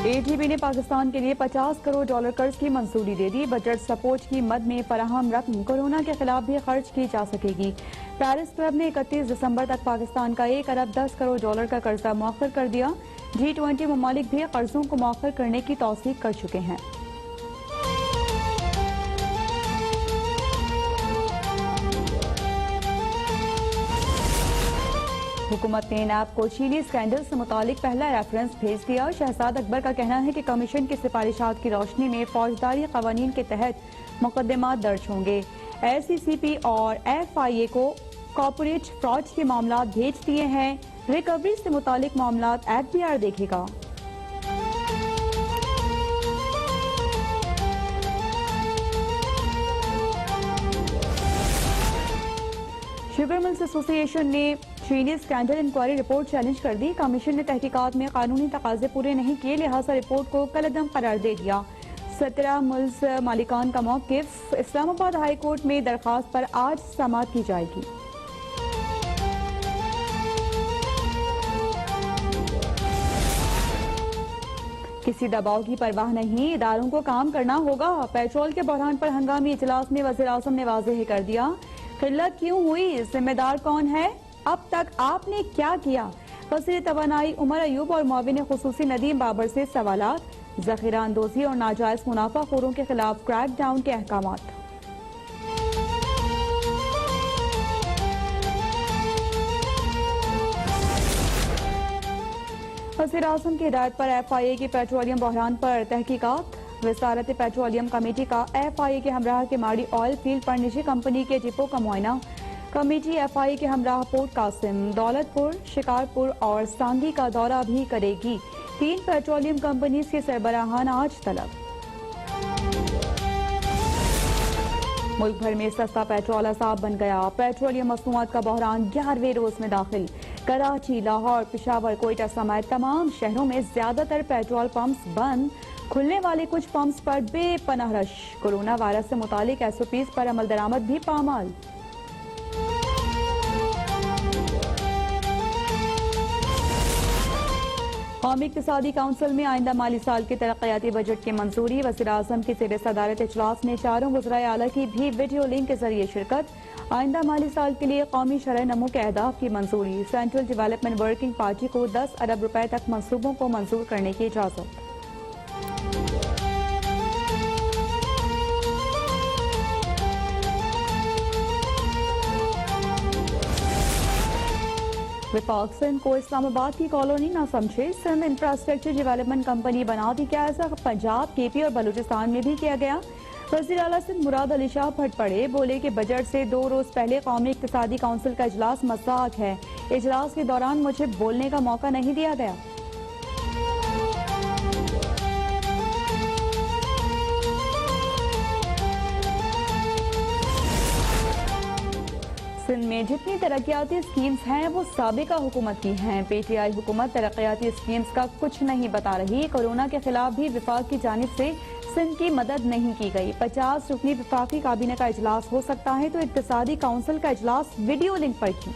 ADB ने पाकिस्तान के लिए $50 करोड़ कर्ज की मंजूरी दे दी। बजट सपोर्ट की मद में फराहम रकम कोरोना के खिलाफ भी खर्च की जा सकेगी। पेरिस क्लब ने 31 दिसंबर तक पाकिस्तान का $1 अरब 10 करोड़ का कर्जा मौखर कर दिया। G20 ममालिक भी कर्जों को मौखर करने की तौसीक कर चुके हैं। हुकूमत ने नैब को चीनी स्कैंडल से मुतालिक पहला रेफरेंस भेज दिया। शहजाद अकबर का कहना है कि कमीशन की सिफारिशात की रोशनी में फौजदारी कवानीन के तहत मुकदमात दर्ज होंगे। SCCP और FIA को कॉर्पोरेट फ्रॉड के मामला भेज दिए हैं। रिकवरी से मुतालिक मामला FBI देखेगा। शुगर मिल्स एसोसिएशन ने चीनी स्कैंडल इंक्वायरी रिपोर्ट चैलेंज कर दी। कमीशन ने तहकीकात में कानूनी तकाजे पूरे नहीं किए, लिहाजा रिपोर्ट को कलअदम करार दे दिया। 17 मिल्स मालिकान का मौकिफ। इस्लामाबाद हाई कोर्ट में दरखास्त पर आज समाअत की जाएगी। किसी दबाव की परवाह नहीं, इदारों को काम करना होगा। पेट्रोल के बहरान पर हंगामी इजलास में वज़ीर आज़म ने वाज़ेह कर दिया। किल्लत क्यों हुई, जिम्मेदार कौन है, अब तक आपने क्या किया। वज़ीर तवानाई उमर अयूब और मुआविन खुसूसी नदीम बाबर से सवालात। ज़ख़ीरा अंदोज़ी और नाजायज मुनाफाखोरों के खिलाफ क्रैक डाउन के अहकामात। वज़ीर आज़म की हिदायत पर FIA की पेट्रोलियम बहरान पर तहकीकात। वज़ारत पेट्रोलियम कमेटी का FIA के हमराह के माड़ी ऑयल फील्ड पर निजी कंपनी के डिपो का मुआयना। कमेटी FIA के हमराह पोर्ट कासिम, दौलतपुर, शिकारपुर और सांगी का दौरा भी करेगी। 3 पेट्रोलियम कंपनीज के सरबराहान आज तलब। मुल्क भर में सस्ता पेट्रोल असाब बन गया। पेट्रोलियम मसनूआत का बहरान 11वें रोज में दाखिल। कराची, लाहौर, पेशावर, कोयटा समेत तमाम शहरों में ज्यादातर पेट्रोल पंप्स बंद। खुलने वाले कुछ पंप्स पर बेपनाह रश। कोरोना वायरस से मुतालिक SOPs पर अमल दरामद भी पामाल। कौमी इक़्तिसादी काउंसिल में आइंदा माली साल के तरक्याती बजट की मंजूरी। वज़ीर आज़म की ज़ेर सदारत इजलास में चारों वज़राए आला की भी वीडियो लिंक के जरिए शिरकत। आइंदा माली साल के लिए कौमी शरह नमो के अहदाफ की मंजूरी। सेंट्रल डेवलपमेंट वर्किंग पार्टी को 10 अरब रुपए तक मंसूबों को मंजूर करने की इजाजत। विफाक सिंध को इस्लामाबाद की कॉलोनी ना समझे। सिंध इंफ्रास्ट्रक्चर डेवलपमेंट कंपनी बना दी। क्या ऐसा पंजाब, KP और बलूचिस्तान में भी किया गया। वज़ीर आला सिंध मुराद अली शाह भट पड़े, बोले कि बजट से 2 रोज पहले कौमी इक़्तिसादी काउंसिल का इजलास मज़ाक है। इजलास के दौरान मुझे बोलने का मौका नहीं दिया गया। सिंध में जितनी तरक्याती स्कीम्स हैं वो साबिका हुकूमत की हैं। PTI हुकूमत तरक्याती स्कीम्स का कुछ नहीं बता रही। कोरोना के खिलाफ भी विफाक की जानिब से सिंध की मदद नहीं की गई। 50 रुकनी विफाकी काबीना का इजलास हो सकता है तो इक़्तिसादी काउंसिल का इजलास वीडियो लिंक पर क्यों।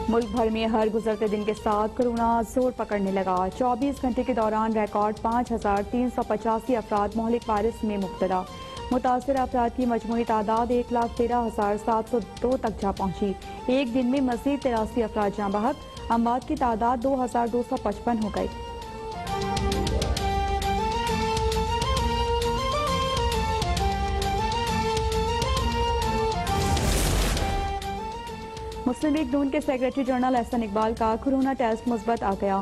मुल्क भर में हर गुजरते दिन के साथ कोरोना जोर पकड़ने लगा। 24 घंटे के दौरान रिकॉर्ड 5,385 अफराद मोहलिक वायरस में मुब्तला। मुतासर अफराद की मजमूई तादाद 1,13,702 तक जा पहुंची। एक दिन में मजीद 83 अफराद जाँ बहक। अमवात की तादाद 2,255 हो गई। मुस्लिम लीग नून के सेक्रेटरी जनरल एहसन इकबाल का कोरोना टेस्ट मुस्बत आ गया।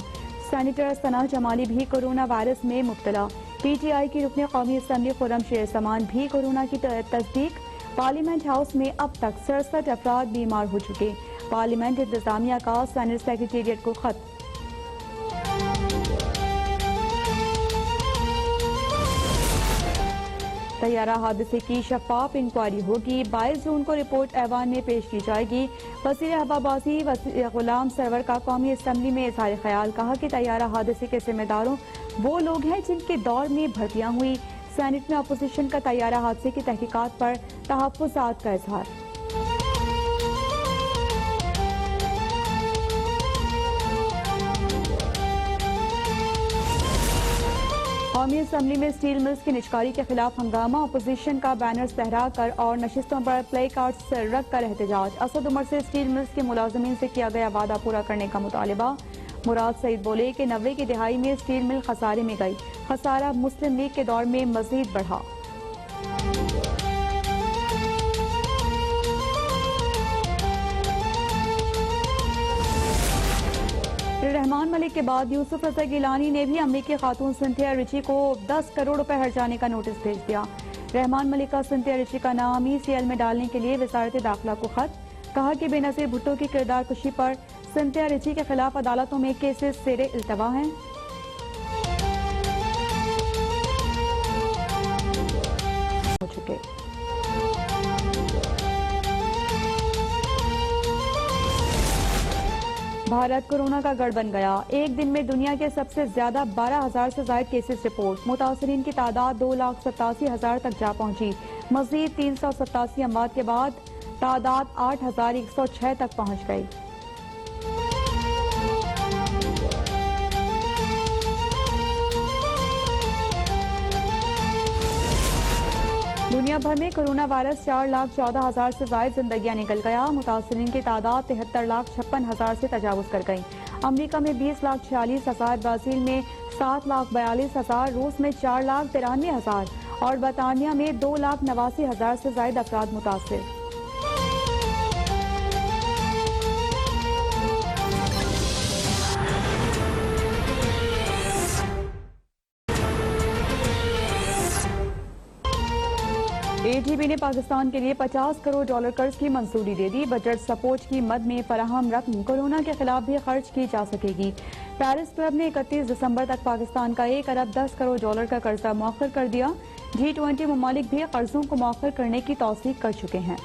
सेनेटर सना जमाली भी कोरोना वायरस में मुब्तला। PTI की रुकने कौमी असम्बली खुर्रम शेर समान भी कोरोना की तस्दीक। पार्लियामेंट हाउस में अब तक 67 अफराद बीमार हो चुके। पार्लियामेंट इंतजामिया का सेनेट सेक्रेटेरिएट को खत। तैयारा हादसे की शफाफ इंक्वायरी होगी। 22 जून को रिपोर्ट ऐवान में पेश की जाएगी। वज़ीर हवाबाजी गुलाम सरवर का कौमी असम्बली में इज़हार ख्याल। कहा कि तैयारा हादसे के जिम्मेदारों वो लोग हैं जिनके दौर में भर्तियां हुई। सेनेट में अपोजिशन का तैयारा हादसे की तहकीकात पर तहफ़्फ़ुज़ात का इज़हार। कौमी असम्बली में स्टील मिल्स की निजकारी के खिलाफ हंगामा, अपोजिशन का बैनर लहरा कर और नशिस्तों पर प्ले कार्ड्स रख कर एहतजाज। असद उमर से स्टील मिल्स के मुलाजमीन से किया गया वादा पूरा करने का मुतालिबा। मुराद सईद बोले कि 90 की दिहाई में स्टील मिल खसारे में गई, खसारा मुस्लिम लीग के दौर में मजीद बढ़ा। रहमान मलिक के बाद यूसुफ रजा गिलानी ने भी अमरीकी खातून सिंथिया रिची को 10 करोड़ रुपए हर्जाने का नोटिस भेज दिया। रहमान मलिक का सिंथिया रिची का नाम ECL में डालने के लिए वजारत दाखिला को खत। कहा कि बेनजीर भुट्टो की किरदार कुशी पर सिंथिया रिची के खिलाफ अदालतों में केसेस जेरे इल्तवा हैं। हो चुके भारत कोरोना का गढ़ बन गया। एक दिन में दुनिया के सबसे ज्यादा 12,000 से ज्यादा केसेस रिपोर्ट। मुतासरीन की तादाद 2,87,000 तक जा पहुंची। मजीद 387 अमवात के बाद तादाद 8,106 तक पहुंच गई। दुनिया भर में कोरोना वायरस 4,14,000 से ज्यादा जिंदगियां निकल गया। मुतासरीन की तादाद 73,56,000 से तजावुज कर गई। अमरीका में 20,46,000, ब्राजील में 7,42,000, रूस में 4,93,000 और बरतानिया में 2,89,000 से ज्यादा अफराद मुतासिर। ADB ने पाकिस्तान के लिए $50 करोड़ कर्ज की मंजूरी दे दी। बजट सपोर्ट की मद में फराहम रकम कोरोना के खिलाफ भी खर्च की जा सकेगी। पेरिस क्लब ने 31 दिसंबर तक पाकिस्तान का $1 अरब 10 करोड़ का कर्जा मौखर कर दिया। G20 ममालिक भी कर्जों को मौखर करने की तौसीक कर चुके हैं।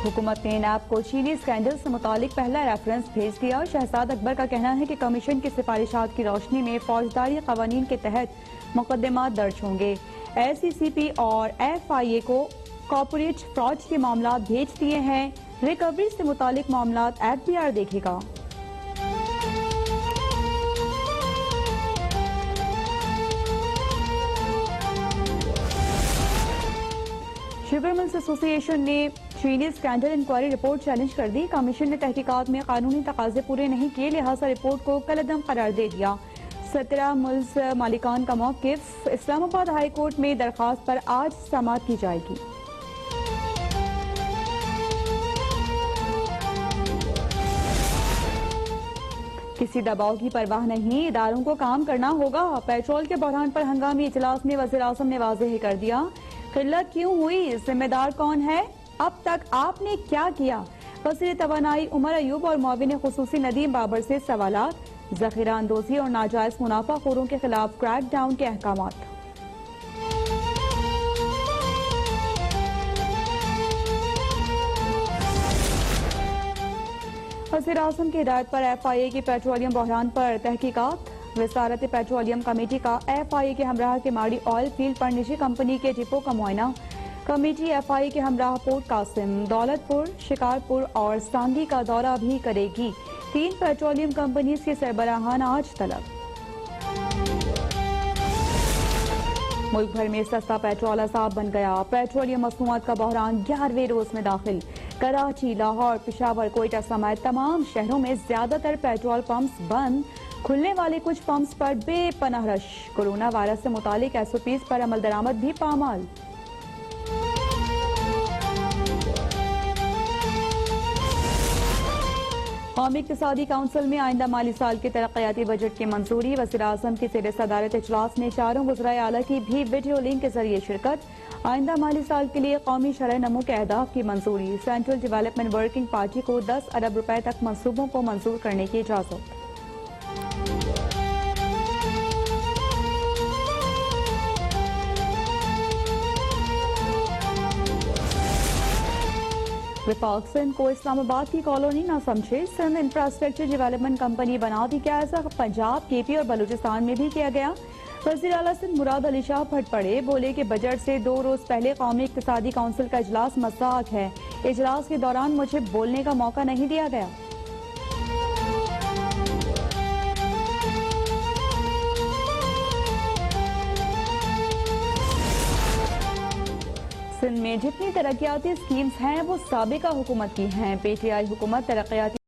हुकूमत ने नैब को चीनी स्कैंडल से मुतालिक पहला रेफरेंस भेज दिया। शहजाद अकबर का कहना है कि कमीशन की सिफारिशात की रोशनी में फौजदारी कवानीन के तहत मुकदमात दर्ज होंगे। SCCP और FIA को कॉर्पोरेट फ्रॉड के मामला भेज दिए हैं। रिकवरी से मुतालिक मामला FBI देखेगा। शुगर मिल्स एसोसिएशन ने चीनी स्कैंडल इंक्वायरी रिपोर्ट चैलेंज कर दी। कमीशन ने तहकीकात में कानूनी तकाजे पूरे नहीं किए, लिहाजा रिपोर्ट को कलअदम करार दे दिया। 17 मिल्स मालिकान का मौकिफ। इस्लामाबाद हाई कोर्ट में दरखास्त पर आज समाअत की जाएगी। किसी दबाव की परवाह नहीं, इदारों को काम करना होगा। पेट्रोल के बहरान पर हंगामी इजलास में वज़ीर आज़म ने वाज़ेह कर दिया। किल्लत क्यों हुई, जिम्मेदार कौन है, अब तक आपने क्या किया। वज़ीर तवानाई उमर अयूब और मुआविन खुसूसी नदीम बाबर से सवालात। ज़ख़ीरा अंदोज़ी और नाजायज मुनाफाखोरों के खिलाफ क्रैक डाउन के अहकामात। वज़ीर आज़म की हिदायत पर FIA की पेट्रोलियम बहरान पर तहकीकात। वजारत पेट्रोलियम कमेटी का FIA के हमराह के माड़ी ऑयल फील्ड पर निजी कंपनी के डिपो का मुआयना। कमेटी FIA के हमराह पोर्ट कासिम, दौलतपुर, शिकारपुर और सांगी का दौरा भी करेगी। 3 पेट्रोलियम कंपनी के सरबराहान आज तलब। मुल्क भर में सस्ता पेट्रोल असाब बन गया। पेट्रोलियम मसनूआत का बहरान 11वें रोज में दाखिल। कराची, लाहौर, पेशावर, कोयटा समेत तमाम शहरों में ज्यादातर पेट्रोल पंप्स बंद। खुलने वाले कुछ पंप्स पर बेपनाह रश। कोरोना वायरस से मुतालिक SOPs पर अमल दरामद भी पामाल। कौमी इक़्तिसादी काउंसिल में आइंदा माली साल के तरक्याती बजट की मंजूरी। वज़ीर आज़म की ज़ेर सदारत इजलास में चारों वज़राए आला की भी वीडियो लिंक के जरिए शिरकत। आइंदा माली साल के लिए कौमी शरह नमो के अहदाफ की मंजूरी। सेंट्रल डेवलपमेंट वर्किंग पार्टी को 10 अरब रुपए तक मंसूबों को मंजूर करने की इजाजत। विफाक सिंध को इस्लामाबाद की कॉलोनी न समझे। सिंध इंफ्रास्ट्रक्चर डेवलपमेंट कंपनी बना दी। क्या ऐसा पंजाब, KP और बलूचिस्तान में भी किया गया। वज़ीर आला सिंध मुराद अली शाह फट पड़े, बोले कि बजट से 2 रोज पहले कौमी इक़्तिसादी काउंसिल का इजलास मज़ाक है। इजलास के दौरान मुझे बोलने का मौका नहीं दिया गया। सिंध में जितनी तरक्याती स्कीम्स हैं वो साबिका हुकूमत की हैं। पीटीआई हुकूमत तरक्याती